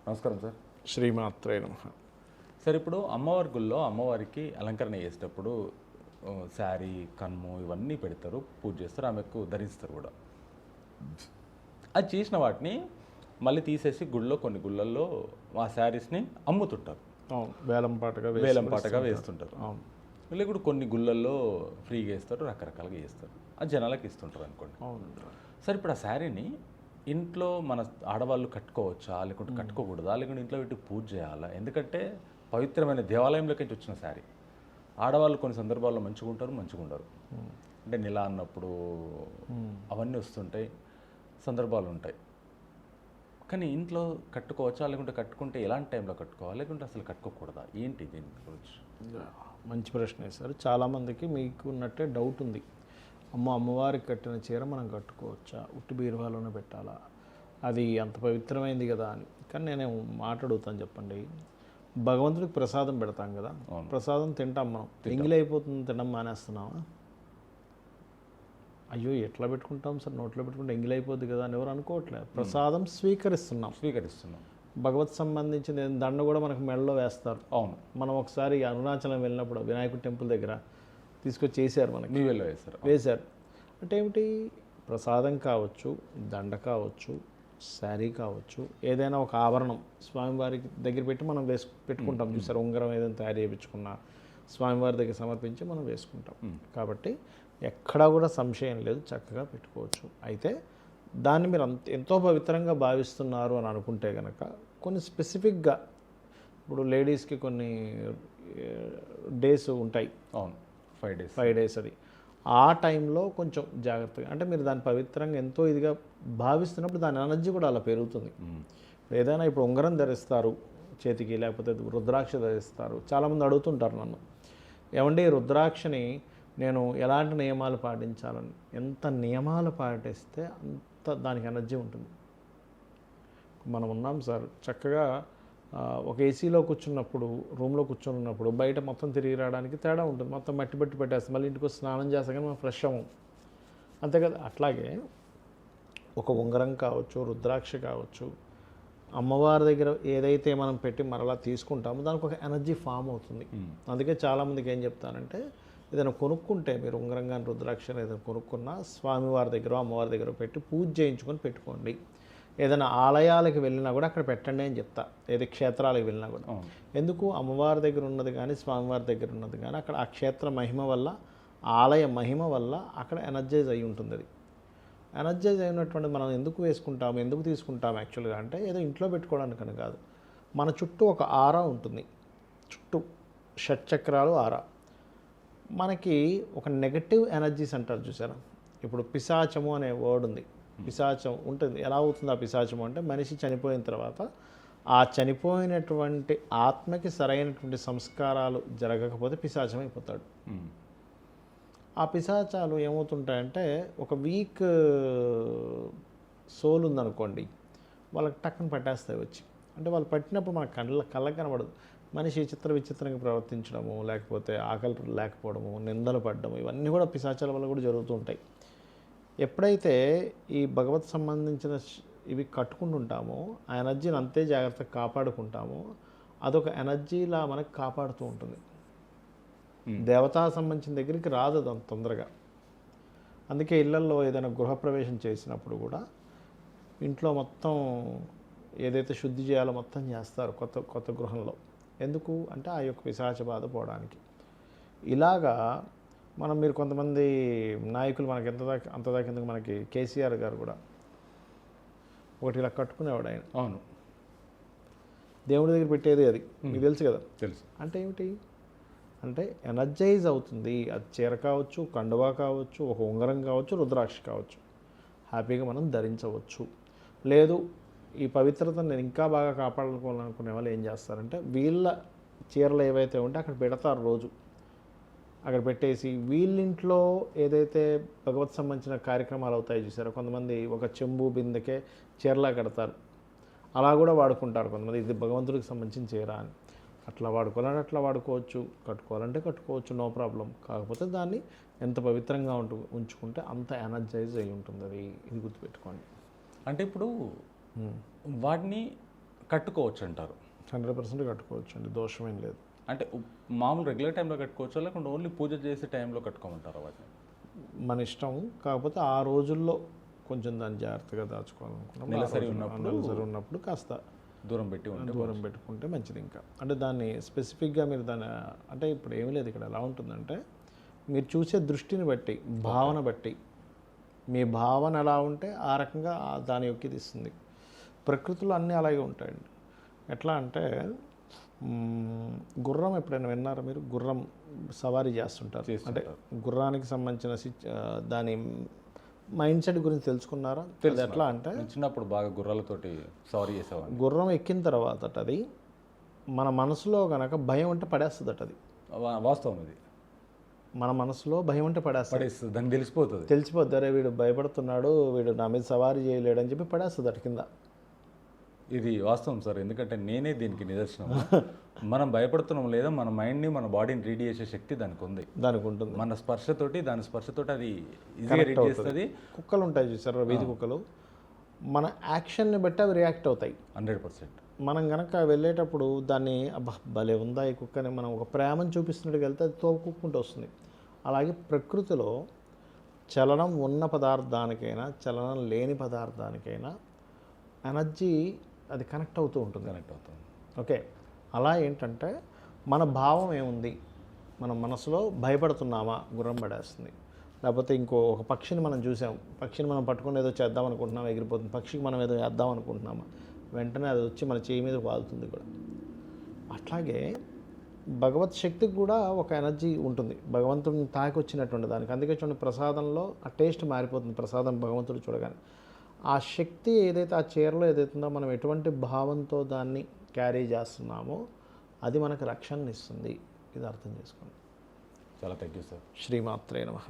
నమస్కారం సార్. శ్రీమాత్రే నమః. సార్ ఇప్పుడు అమ్మవారి గుళ్ళో అమ్మవారికి అలంకరణ చేసేటప్పుడు శారీ, కన్ము ఇవన్నీ పెడతారు, పూజ చేస్తారు, ఆమెకు ధరిస్తారు కూడా. అది చేసిన వాటిని మళ్ళీ తీసేసి గుళ్ళో కొన్ని గుళ్ళల్లో ఆ శారీస్ని అమ్ముతుంటారు, అవును, వేలంపాటగా వేస్తుంటారు. అవును, లేకుంటే కొన్ని గుళ్ళల్లో ఫ్రీగా వేస్తారు, రకరకాలుగా చేస్తారు, అది జనాలకు ఇస్తుంటారు అనుకోండి. అవును. సార్ ఇప్పుడు ఆ శారీని ఇంట్లో మన ఆడవాళ్ళు కట్టుకోవచ్చా, లేకుంటే కట్టుకోకూడదా, లేకుంటే ఇంట్లో పెట్టి పూజ చేయాలా? ఎందుకంటే పవిత్రమైన దేవాలయంలోకి వచ్చిన శారీ. ఆడవాళ్ళు కొన్ని సందర్భాల్లో మంచిగా ఉంటారు, మంచిగా ఉండరు. అంటే నెల అన్నప్పుడు అవన్నీ వస్తుంటాయి, సందర్భాలు ఉంటాయి. కానీ ఇంట్లో కట్టుకోవచ్చా, లేకుంటే కట్టుకుంటే ఎలాంటి టైంలో కట్టుకోవాలి, లేకుంటే అసలు కట్టుకోకూడదా? ఏంటి దీని గురించి? మంచి ప్రశ్న వేశారు. చాలామందికి మీకు ఉన్నట్టే డౌట్ ఉంది. అమ్మవారికి కట్టిన చీర మనం కట్టుకోవచ్చా, ఉట్టి బీరువాలోనే పెట్టాలా, అది అంత పవిత్రమైంది కదా అని. కానీ నేను మాట్లాడుతాను, చెప్పండి. భగవంతుడికి ప్రసాదం పెడతాం కదా, ప్రసాదం తింటాం మనం, ఎంగిలి అయిపోతుంది, తినడం మానేస్తున్నామా? అయ్యో ఎట్లా పెట్టుకుంటాం సార్, నోట్లో పెట్టుకుంటే ఎంగిలి అయిపోద్ది కదా అని ఎవరు అనుకోవట్లేదు. ప్రసాదం స్వీకరిస్తున్నాం. భగవత్ సంబంధించిన దండ కూడా మనకు మెడలో వేస్తారు. అవును, మనం ఒకసారి అరుణాచలం వెళ్ళినప్పుడు వినాయకుడి టెంపుల్ దగ్గర తీసుకొచ్చి వేసారు, మనకి నీళ్ళలో వేశారు. అంటే ఏమిటి, ప్రసాదం కావచ్చు, దండ కావచ్చు, శారీ కావచ్చు, ఏదైనా ఒక ఆభరణం స్వామివారికి దగ్గర పెట్టి మనం పెట్టుకుంటాం. చూసారు, ఉంగరం ఏదైనా తయారు చేయించుకున్నా స్వామివారి దగ్గర సమర్పించి మనం వేసుకుంటాం. కాబట్టి ఎక్కడా కూడా సంశయం లేదు, చక్కగా పెట్టుకోవచ్చు. అయితే దాన్ని మీరు ఎంతో పవిత్రంగా భావిస్తున్నారు అని అనుకుంటే కనుక కొన్ని స్పెసిఫిక్గా, ఇప్పుడు లేడీస్కి కొన్ని డేస్ ఉంటాయి. అవును, 5 days అది. ఆ టైంలో కొంచెం జాగ్రత్తగా, అంటే మీరు దాన్ని పవిత్రంగా ఎంతో ఇదిగా భావిస్తున్నప్పుడు దాని ఎనర్జీ కూడా అలా పెరుగుతుంది. ఏదైనా ఇప్పుడు ఉంగరం ధరిస్తారు చేతికి, లేకపోతే రుద్రాక్ష ధరిస్తారు. చాలామంది అడుగుతుంటారు నన్ను, ఏమండి రుద్రాక్షని నేను ఎలాంటి నియమాలు పాటించాలని. ఎంత నియమాలు పాటిస్తే అంత దానికి ఎనర్జీ ఉంటుంది. మనం ఉన్నాం సార్, చక్కగా ఒక ఏసీలో కూర్చున్నప్పుడు, రూమ్లో కూర్చున్నప్పుడు బయట మొత్తం తిరిగి రావడానికి తేడా ఉంటుంది. మొత్తం మట్టి బట్టి పెట్టేస్తాం, మళ్ళీ ఇంటికి స్నానం చేస్తాం, కానీ మనం ఫ్రెష్ అవ్వం, అంతే కదా. అట్లాగే ఒక ఉంగరం కావచ్చు, రుద్రాక్ష కావచ్చు, అమ్మవారి దగ్గర ఏదైతే మనం పెట్టి మరలా తీసుకుంటామో దానికి ఒక ఎనర్జీ ఫామ్ అవుతుంది. అందుకే చాలామందికి ఏం చెప్తానంటే, ఏదైనా కొనుక్కుంటే మీరు ఉంగరం కానీ రుద్రాక్ష ఏదైనా కొనుక్కున్నా స్వామివారి దగ్గర అమ్మవారి దగ్గర పెట్టి పూజ చేయించుకొని పెట్టుకోండి. ఏదైనా ఆలయాలకు వెళ్ళినా కూడా అక్కడ పెట్టండి అని చెప్తా, ఏది క్షేత్రాలకు వెళ్ళినా కూడా. ఎందుకు, అమ్మవారి దగ్గర ఉన్నది కానీ స్వామివారి దగ్గర ఉన్నది కానీ అక్కడ ఆ క్షేత్ర మహిమ వల్ల, ఆలయ మహిమ వల్ల అక్కడ ఎనర్జైజ్ అయి ఉంటుంది. అది ఎనర్జైజ్ అయినటువంటి మనం ఎందుకు వేసుకుంటాము, ఎందుకు తీసుకుంటాము యాక్చువల్గా అంటే, ఏదో ఇంట్లో పెట్టుకోవడానికని కాదు. మన చుట్టూ ఒక ఆరా ఉంటుంది, చుట్టూ షట్చక్రాలు ఆరా. మనకి ఒక నెగటివ్ ఎనర్జీస్ అంటారు చూసారా. ఇప్పుడు పిశాచము అనే వర్డ్ ఉంది, పిశాచం ఉంటుంది. ఎలా అవుతుంది ఆ పిశాచము అంటే, మనిషి చనిపోయిన తర్వాత ఆ చనిపోయినటువంటి ఆత్మకి సరైనటువంటి సంస్కారాలు జరగకపోతే పిశాచం అయిపోతాడు. ఆ పిశాచాలు ఏమవుతుంటాయంటే, ఒక వీక్ సోల్ ఉందనుకోండి, వాళ్ళకి టక్కన పట్టేస్తాయి వచ్చి. అంటే వాళ్ళు పట్టినప్పుడు మన కళ్ళకి కనబడదు. మనిషి విచిత్రంగా ప్రవర్తించడము, లేకపోతే ఆకలి లేకపోవడము, నిందలు పడ్డము, ఇవన్నీ కూడా పిశాచాల వల్ల కూడా జరుగుతూ ఉంటాయి. ఎప్పుడైతే ఈ భగవత్ సంబంధించిన ఇవి కట్టుకుంటుంటామో, ఆ ఎనర్జీని అంతే జాగ్రత్తగా కాపాడుకుంటామో, అదొక ఎనర్జీలా మనకు కాపాడుతూ ఉంటుంది. దేవతా సంబంధించిన దగ్గరికి రాదు అది అంత తొందరగా. అందుకే ఇళ్లల్లో ఏదైనా గృహప్రవేశం చేసినప్పుడు కూడా ఇంట్లో మొత్తం ఏదైతే శుద్ధి చేయాలో మొత్తం చేస్తారు కొత్త గృహంలో. ఎందుకు అంటే ఆ యొక్క పిశాచ బాధ పోవడానికి. ఇలాగా మీరు కొంతమంది నాయకులు మనకి అంతదాకా ఎందుకు, మనకి కేసీఆర్ గారు కూడా ఒకటి ఇలా కట్టుకునేవాడు ఆయన. అవును, దేవుడి దగ్గర పెట్టేది అది, మీకు తెలుసు కదా. తెలుసు. అంటే ఏమిటి అంటే, ఎనర్జైజ్ అవుతుంది. అది చీర కావచ్చు, కండువా కావచ్చు, ఒక ఉంగరం కావచ్చు, రుద్రాక్ష కావచ్చు, హ్యాపీగా మనం ధరించవచ్చు. లేదు ఈ పవిత్రతను నేను ఇంకా బాగా కాపాడుకోవాలనుకునే వాళ్ళు ఏం చేస్తారంటే, వీళ్ళ చీరలు ఏవైతే ఉంటే అక్కడ పెడతారు, రోజు అక్కడ పెట్టేసి వీళ్ళింట్లో ఏదైతే భగవత్ సంబంధించిన కార్యక్రమాలు అవుతాయి చూసారో, కొంతమంది ఒక చెంబు బిందెకే చీరలా కడతారు, అలా కూడా వాడుకుంటారు కొంతమంది. ఇది భగవంతుడికి సంబంధించిన చీర అని. అట్లా వాడుకోవాలంటే అట్లా వాడుకోవచ్చు, కట్టుకోవాలంటే కట్టుకోవచ్చు, నో ప్రాబ్లం. కాకపోతే దాన్ని ఎంత పవిత్రంగా ఉంచుకుంటే అంత ఎనర్జైజ్ అయి ఉంటుంది అది. ఇది గుర్తుపెట్టుకోండి. అంటే ఇప్పుడు వాటిని కట్టుకోవచ్చు అంటారు. 100% కట్టుకోవచ్చు అండి, దోషమేం లేదు. అంటే మామూలు రెగ్యులర్ టైంలో కట్టుకోవచ్చా, లేకుంటే ఓన్లీ పూజ చేసే టైంలో కట్టుకోమంటారా వాటిని? మన ఇష్టం. కాకపోతే ఆ రోజుల్లో కొంచెం దాన్ని జాగ్రత్తగా దాచుకోవాలనుకున్నప్పుడు, నెలసరి ఉన్నప్పుడు నెలసరి ఉన్నప్పుడు కాస్త దూరం పెట్టి ఉంటే దూరం పెట్టుకుంటే మంచిది. ఇంకా అంటే దాన్ని స్పెసిఫిక్గా మీరు దాన్ని అంటే ఇప్పుడు ఏమీ లేదు ఇక్కడ. ఎలా ఉంటుందంటే మీరు చూసే దృష్టిని బట్టి, భావన బట్టి, మీ భావన ఎలా ఉంటే ఆ రకంగా దాని యొక్క ఇది ఇస్తుంది. ప్రకృతిలో అన్నీ అలాగే ఉంటాయండి. ఎట్లా అంటే గుర్రం ఎప్పుడైనా విన్నారా మీరు? గుర్రం సవారీ చేస్తుంటారు. అంటే గుర్రానికి సంబంధించిన దాని మైండ్ సెట్ గురించి తెలుసుకున్నారా? అది ఎట్లా అంటే నేను చిన్నప్పుడు బాగా గుర్రాలతోటి సవారీ చేసేవాడిని. గుర్రం ఎక్కిన తర్వాత అది మన మనసులో కనుక భయం అంటే పడేస్తుంది అది. వాస్తవం ఇది. మన మనసులో భయం అంటే పడేస్తుంది, దానికి తెలిసిపోతుంది. తెలిసిపోద్ది, అరే వీడు భయపడుతున్నాడు, వీడు నా మీద సవారీ చేయలేడు అని చెప్పి పడేస్తుంది అటు కింద. ఇది వాస్తవం సార్, ఎందుకంటే నేనే దీనికి నిదర్శనం. మనం భయపడుతున్నాం లేదా మన మైండ్ని మన బాడీని రీడ్ చేసే శక్తి దానికి ఉంది. దానికి ఉంటుంది. మన స్పర్శతోటి అది ఈజీగా రీడ్ చేస్తుంది. కుక్కలు ఉంటాయి చూసారా, వీధి కుక్కలు, మన యాక్షన్ని బట్టి అవి రియాక్ట్ అవుతాయి 100%. మనం కనుక వెళ్ళేటప్పుడు దాన్ని అబ్బా భలే ఉందా ఈ కుక్కని మనం ఒక ప్రేమను చూపిస్తున్నట్టుగా వెళ్తే అది తోకుక్కుంటూ వస్తుంది. అలాగే ప్రకృతిలో చలనం ఉన్న పదార్థానికైనా చలనం లేని పదార్థానికైనా ఎనర్జీ అది కనెక్ట్ అవుతూ ఉంటుంది. ఓకే, అలా ఏంటంటే మన భావం ఏముంది, మన మనసులో భయపడుతున్నామా, గుర్రం పడేస్తుంది. లేకపోతే ఒక పక్షిని మనం చూసాం, పక్షిని మనం పట్టుకుని ఏదో చేద్దాం అనుకుంటున్నాం, ఎగిరిపోతుంది. పక్షికి మనం ఏదో వేద్దాం అనుకుంటున్నామా, వెంటనే అది వచ్చి మన చేయి మీద వాలుతుంది కూడా. అట్లాగే భగవత్ శక్తికి కూడా ఒక ఎనర్జీ ఉంటుంది, భగవంతుడిని తాకి వచ్చినటువంటి దానికి. అందుకే చూడండి, ప్రసాదంలో ఆ టేస్ట్ మారిపోతుంది. ప్రసాదం భగవంతుడు చూడగానే ఆ శక్తి ఏదైతే ఆ చీరలో ఏదైతుందో మనం ఎటువంటి భావంతో దాన్ని క్యారీ చేస్తున్నామో అది మనకు రక్షణ ఇస్తుంది. ఇది అర్థం చేసుకోండి. చాలా థ్యాంక్ యూ సార్. శ్రీమాత్రే నమః.